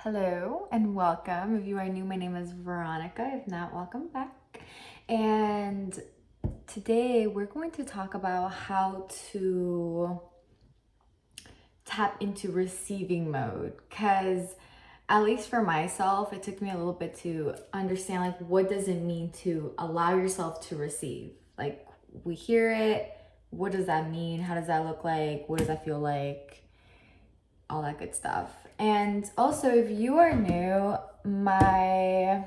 Hello and welcome. If you are new, my name is Veronica. If not, welcome back. And today we're going to talk about how to tap into receiving mode, because at least for myself, it took me a little bit to understand, like, what does it mean to allow yourself to receive? Like, we hear it, what does that mean? How does that look like? What does that feel like? All that good stuff. And also, if you are new, my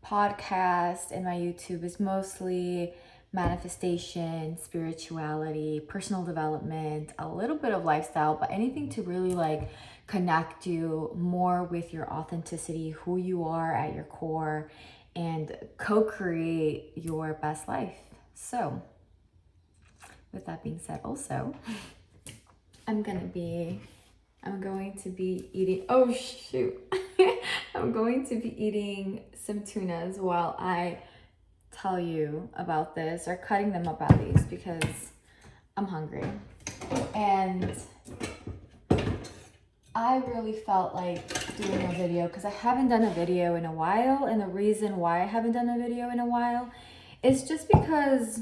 podcast and my YouTube is mostly manifestation, spirituality, personal development, a little bit of lifestyle, but anything to really like connect you more with your authenticity, who you are at your core, and co-create your best life. So with that being said, also I'm going to be eating, oh shoot, I'm going to be eating some tunas while I tell you about this, or cutting them up at least, because I'm hungry. And I really felt like doing a video because I haven't done a video in a while. And the reason why I haven't done a video in a while is just because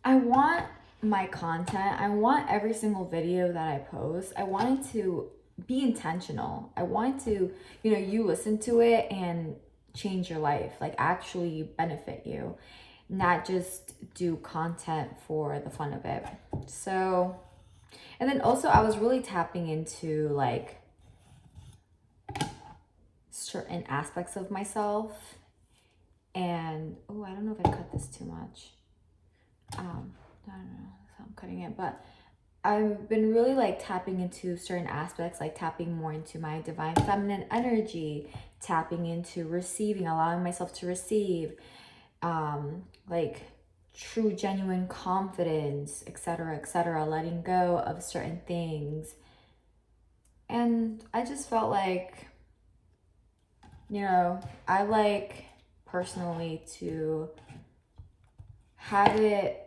I want my content, I want every single video that I post, I want it to be intentional. I want to, you listen to it and change your life, like actually benefit you, not just do content for the fun of it. So, and then also I was really tapping into like certain aspects of myself. And, oh, I don't know if I cut this too much. I don't know, so I'm cutting it, but I've been really like tapping into certain aspects, like tapping more into my divine feminine energy, tapping into receiving, allowing myself to receive, like true, genuine confidence, etc., letting go of certain things. And I just felt like, I like personally to have it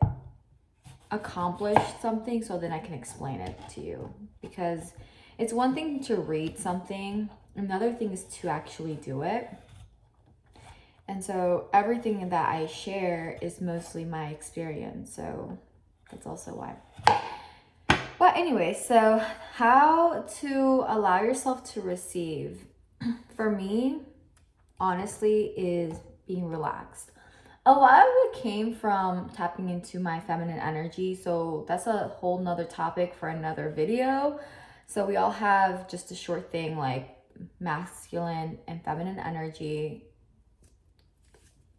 accomplish something so then I can explain it to you, because it's one thing to read something, another thing is to actually do it. And so everything that I share is mostly my experience, so that's also why. But anyway, so how to allow yourself to receive, for me, honestly, is being relaxed. A lot of it came from tapping into my feminine energy. So that's a whole nother topic for another video. So we all have just a short thing like masculine and feminine energy.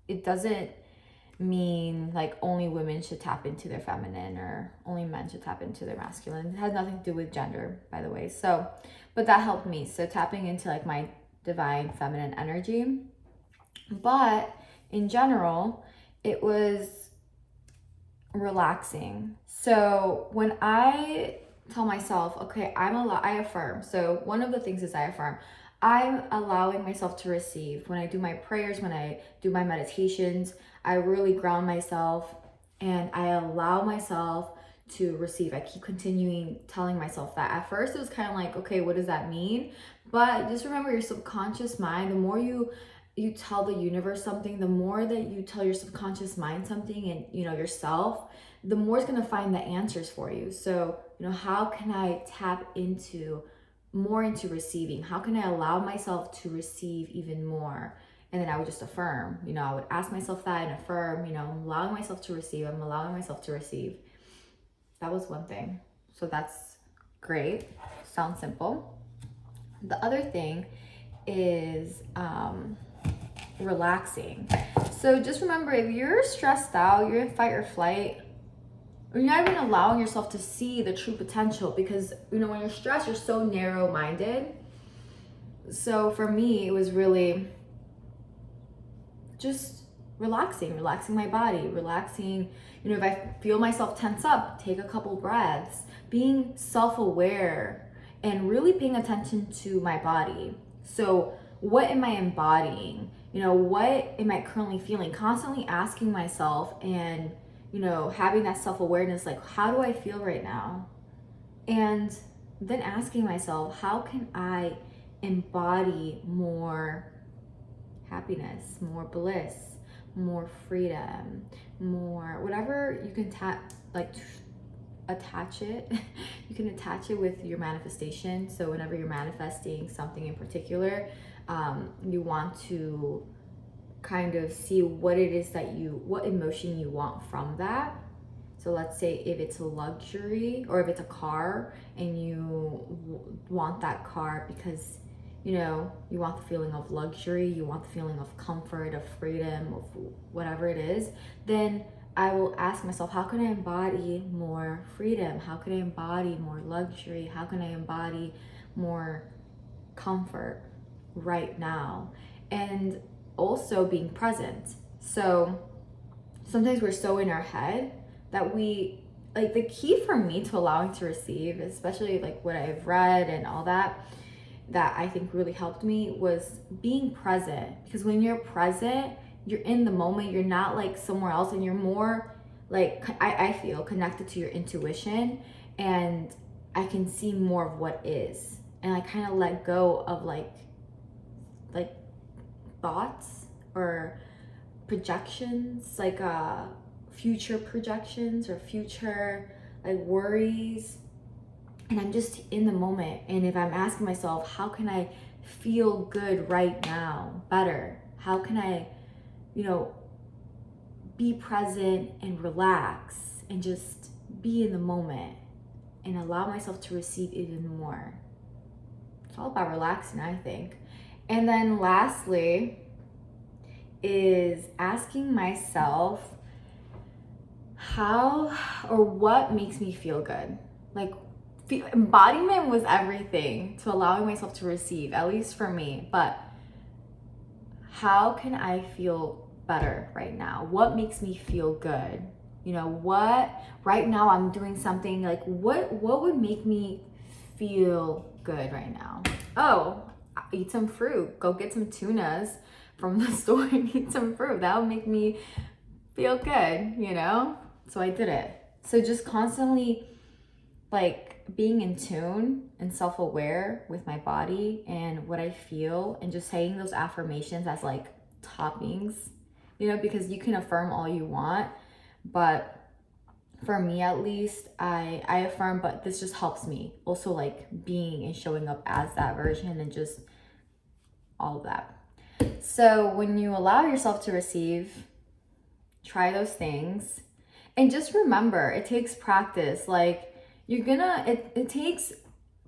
It doesn't mean like only women should tap into their feminine or only men should tap into their masculine. It has nothing to do with gender, by the way. So, but that helped me. So tapping into like my divine feminine energy. But in general, it was relaxing. So when I tell myself, okay, I affirm. So one of the things is I affirm. I'm allowing myself to receive. When I do my prayers, when I do my meditations, I really ground myself and I allow myself to receive. I keep continuing telling myself that. At first, it was kind of like, okay, what does that mean? But just remember, your subconscious mind, the more you tell the universe something, the more that you tell your subconscious mind something and yourself, the more it's going to find the answers for you. So how can I tap into more into receiving? How can I allow myself to receive even more? And then I would just affirm, I would ask myself that and affirm, I'm allowing myself to receive, I'm allowing myself to receive. That was one thing. So that's great. Sounds simple. The other thing is relaxing. So just remember, if you're stressed out, you're in fight or flight, you're not even allowing yourself to see the true potential, because when you're stressed, you're so narrow-minded. So for me, it was really just relaxing my body, relaxing. If I feel myself tense up, take a couple breaths, being self-aware and really paying attention to my body. So what am I embodying? What am I currently feeling? Constantly asking myself and, having that self-awareness, like, how do I feel right now? And then asking myself, how can I embody more happiness, more bliss, more freedom, more whatever you can attach it. You can attach it with your manifestation. So whenever you're manifesting something in particular, you want to kind of see what it is what emotion you want from that. So let's say if it's a luxury or if it's a car and you want that car because you want the feeling of luxury, you want the feeling of comfort, of freedom, of whatever it is, then I will ask myself, how can I embody more freedom? How can I embody more luxury? How can I embody more comfort right now? And also being present. So sometimes we're so in our head that the key for me to allowing to receive, especially like what I've read and all that I think really helped me, was being present. Because when you're present, you're in the moment, you're not like somewhere else, and you're more like, I feel connected to your intuition, and I can see more of what is, and I kind of let go of like thoughts or projections, like future projections or future like worries, and I'm just in the moment. And if I'm asking myself, how can I feel good right now better? How can I be present and relax and just be in the moment and allow myself to receive even more? It's all about relaxing, I think. And then lastly is asking myself how or what makes me feel good. Like, embodiment was everything to allowing myself to receive, at least for me. But how can I feel better right now? What makes me feel good? What right now I'm doing something like what would make me feel good right now? Oh, eat some fruit. Go get some tunas from the store and eat some fruit. That would make me feel good, So I did it. So just constantly like being in tune and self-aware with my body and what I feel, and just saying those affirmations as like toppings, because you can affirm all you want, but for me at least, I affirm, but this just helps me also like being and showing up as that version and just all of that. So when you allow yourself to receive, try those things, and just remember, it takes practice. Like it takes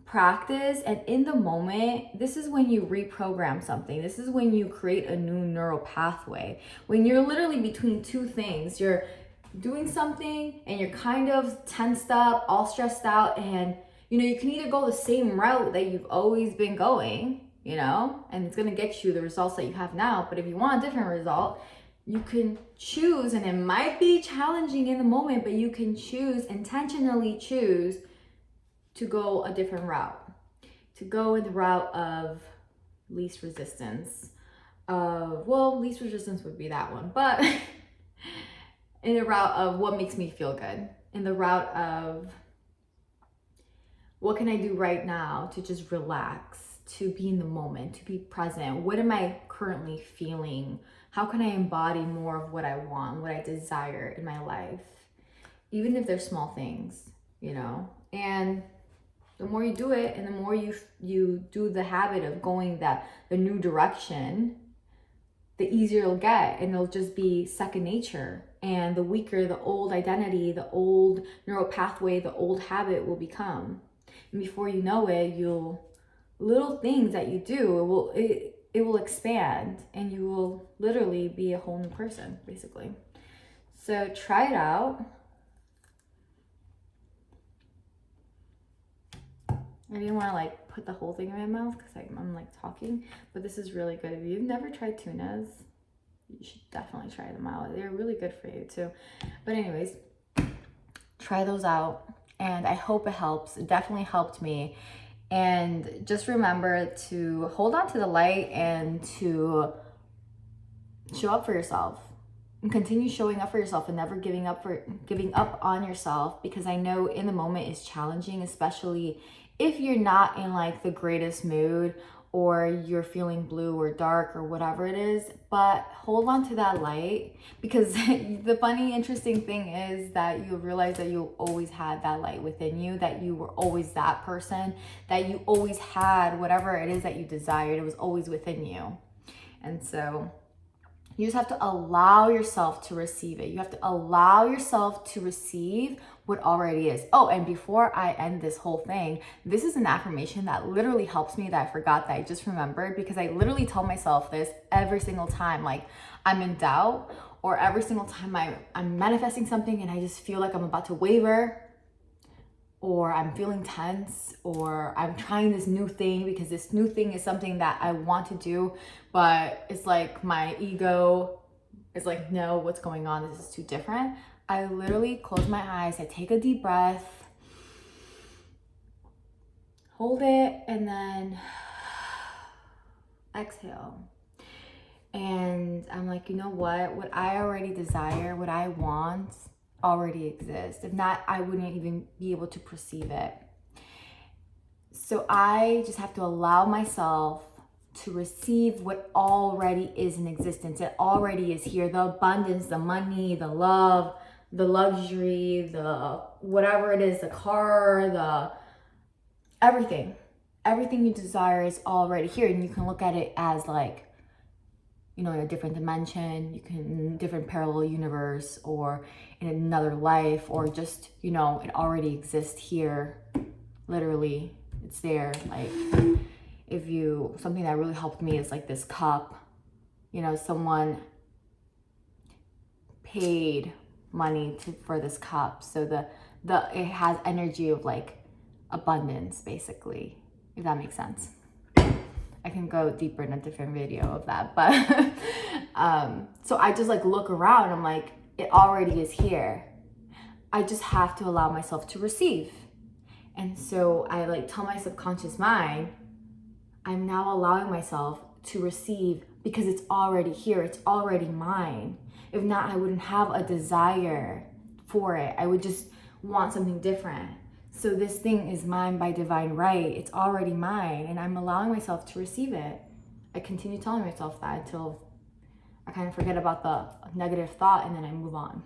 practice, and in the moment, this is when you reprogram something. This is when you create a new neural pathway. When you're literally between two things, you're doing something and you're kind of tensed up, all stressed out, and you can either go the same route that you've always been going, and it's going to get you the results that you have now. But if you want a different result, you can choose, and it might be challenging in the moment, but you can intentionally choose to go a different route, to go in the route of least resistance. Least resistance would be that one, but in the route of what makes me feel good, in the route of what can I do right now to just relax, to be in the moment, to be present. What am I currently feeling? How can I embody more of what I want, what I desire in my life? Even if they're small things, and the more you do it, and the more you do the habit of going the new direction, the easier it'll get, and it'll just be second nature. And the weaker the old identity, the old neural pathway, the old habit will become. And before you know it, little things that you do, it will expand, and you will literally be a whole new person, basically. So try it out. I didn't want to like put the whole thing in my mouth because I'm like talking, but this is really good. If you've never tried tunas, you should definitely try them out. They're really good for you too. But anyways, try those out, and I hope it helps. It definitely helped me. And just remember to hold on to the light and to show up for yourself, and continue showing up for yourself, and never giving up on yourself, because I know in the moment is challenging, especially if you're not in like the greatest mood, or you're feeling blue or dark or whatever it is, but hold on to that light, because the funny, interesting thing is that you'll realize that you always had that light within you, that you were always that person, that you always had whatever it is that you desired. It was always within you. And so you just have to allow yourself to receive it. You have to allow yourself to receive what already is. Oh, and before I end this whole thing, this is an affirmation that literally helps me, that I forgot, that I just remembered, because I literally tell myself this every single time like I'm in doubt, or every single time I'm manifesting something and I just feel like I'm about to waver, or I'm feeling tense, or I'm trying this new thing because this new thing is something that I want to do, but it's like my ego is like, no, what's going on? This is too different. I literally close my eyes, I take a deep breath, hold it, and then exhale. And I'm like, you know what I already desire, what I want already exists. If not, I wouldn't even be able to perceive it. So I just have to allow myself to receive what already is in existence. It already is here. The abundance, the money, the love, the luxury, the whatever it is, the car, the everything you desire is already here. And you can look at it as like, you know, in a different dimension, you can, different parallel universe, or in another life, or just, you know, it already exists here. Literally, it's there. Like, if you, something that really helped me is like this cup, you know, someone paid money for this cup. So it has energy of like abundance, basically, if that makes sense. I can go deeper in a different video of that, but so I just like look around, I'm like, it already is here. I just have to allow myself to receive. And so I like tell my subconscious mind, I'm now allowing myself to receive, because it's already here, it's already mine. If not, I wouldn't have a desire for it. I would just want something different. So this thing is mine by divine right. It's already mine, and I'm allowing myself to receive it. I continue telling myself that until I kind of forget about the negative thought, and then I move on.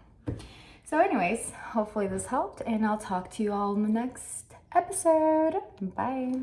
So anyways, hopefully this helped, and I'll talk to you all in the next episode. Bye.